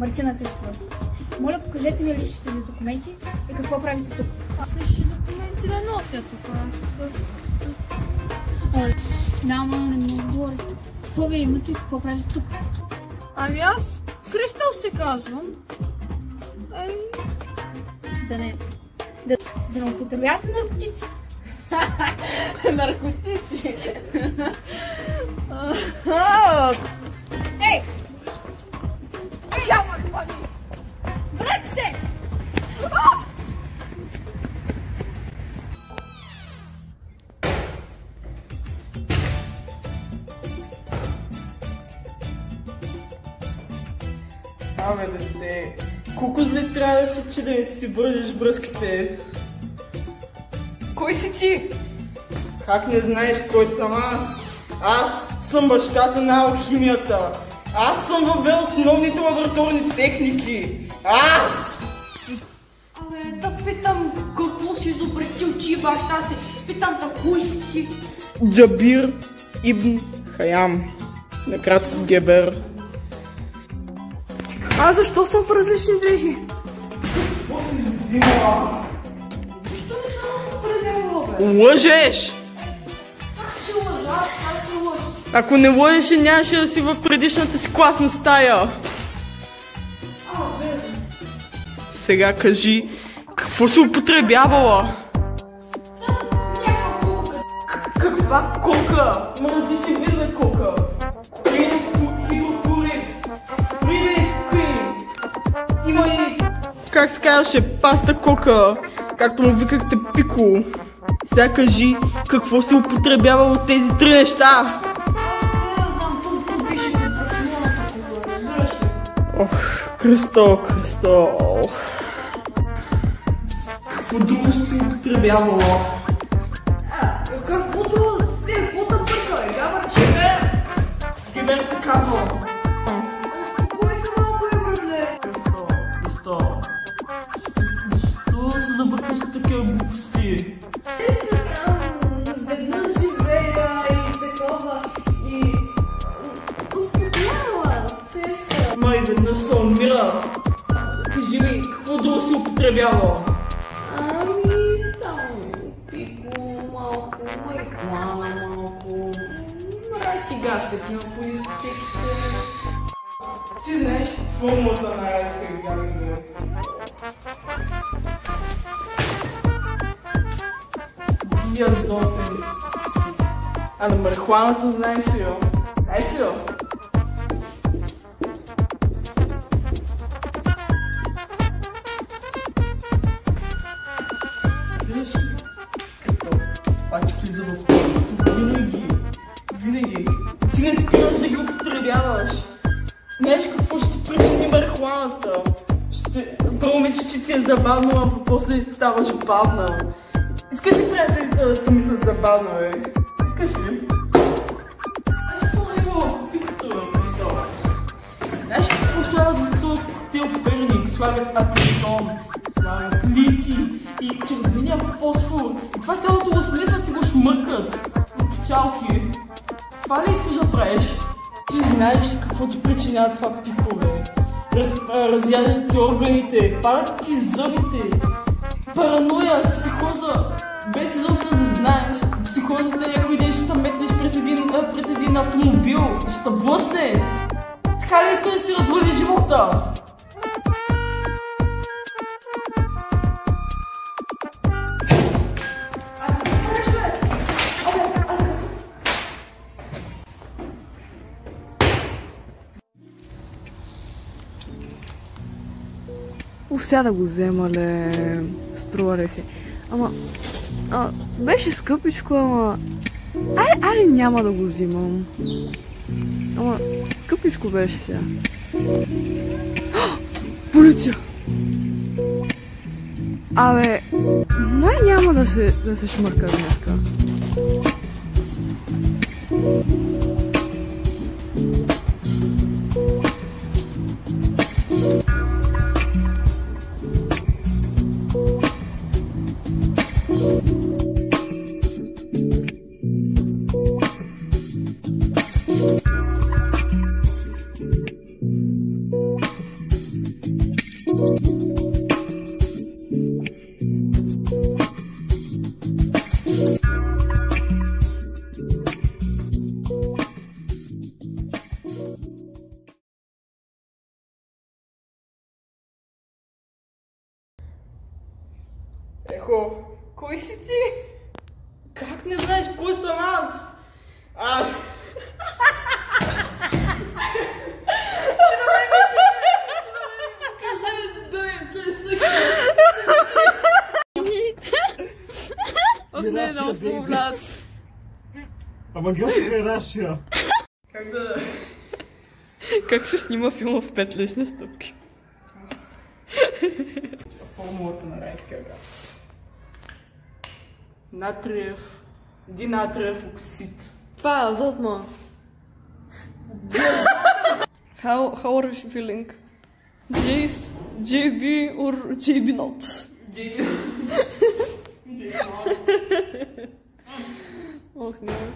Мартина Криспова. Моля, покажете ми личните ви документи и какво правите тук. Аз лични документи не нося тук. Няма, не мога да говорите. Какво ви е името и какво правите тук? Ами аз Кристал се казвам. Да не употребявате наркотици. Наркотици? Ей! Яма, хвали! Върнете се! Абе, дете, колко зле трябва да си, че да не си вържиш връзките? Кой си ти? Как не знаеш кой съм аз? Аз съм бащата на алхимията. Аз съм въвел основните лабораторни техники. Аз! Абе, да питам какво си изобретил, че баща си. Питам та кой си ти? Джабир Ибн Хаям. Накратко Гебер. А защо съм в различни дрехи? Какво си взима? Защо не съм употребявала, бе? Лъжеш! Как ще лъжа? Аз не лъжа. Ако не лъжеше, нямаше да си в предишната си класна стая. Верно. Сега кажи, какво си употребявала? Някаква кулка. Каква кока? Има различни вида кока. Кокаин, хидроклорид, фридейскоин. Има и, как се казваше, паста кока, както му викахте Пико. Сега кажи, какво си употребявал от тези три неща? Аз не знам, тук беше към кашмоната кула, разбираш ли? Ох, Кръстол. Какво друго си употребявала? Какво друго? Какво да бърка, бе? Габърче? Гебер се казва. Кой са малко е, братле? Кръстол. Защо се забъркаш на такива глупости? Те са там, веднъж живея и такова, и успокоява, се. Май веднъж се умира. Кажи ми, какво друго си употребявала? Ами, там, пико малко, марихуана малко, райски газ, като има по дискотеките. Ти знаеш формулата на райска газове? Диазотен оксид. А на марихуаната знаеш ли йо? Знаеш ли йо? Виждаш ли? Това ти влиза в колата. Винаги. Ти не спираш да ги употребяваш. Знаеш какво ще ти причини марихуаната? Първо мислиш, че ти е забавно, а после ставаш бавна. Искаш ли приятелите да мислят забавно, бе? Искаш ли? Знаеш какво е имало в пикото, бе, Христо? Знаеш какво слагат в този коктейл перник? Слагат ацетон, слагат лити и червения фосфор. И това цялото го смесват и го шмъркат. В чалки. Това ли искаш да правиш? Ти знаеш какво ти причинява това пико, бе? Разяждаш ти органите, падат ти зъбите. Параноя, психоза, без изобщо да знаеш. Психозата е ако идеш да метнеш пред един автомобил, ще блъсне. Така ли искаш да си развали живота? Сега да го взема, ле. Струва ли си? Ама... беше скъпичко, ама... Айде няма да го взимам. Ама... скъпичко беше сега. Полиция! Абе... май няма да се шмърка днеска. Кой си ти? Как не знаеш кой съм аз? Ох, не, много слабо, брат. Ама гледай тук е Рашия. Как се снима филма в 5 лесни стъпки? Формулата на райския газ. Динатриев оксид. Това е азот, ма. How are you feeling? Jace, JB or JB not? JB. Ох, не.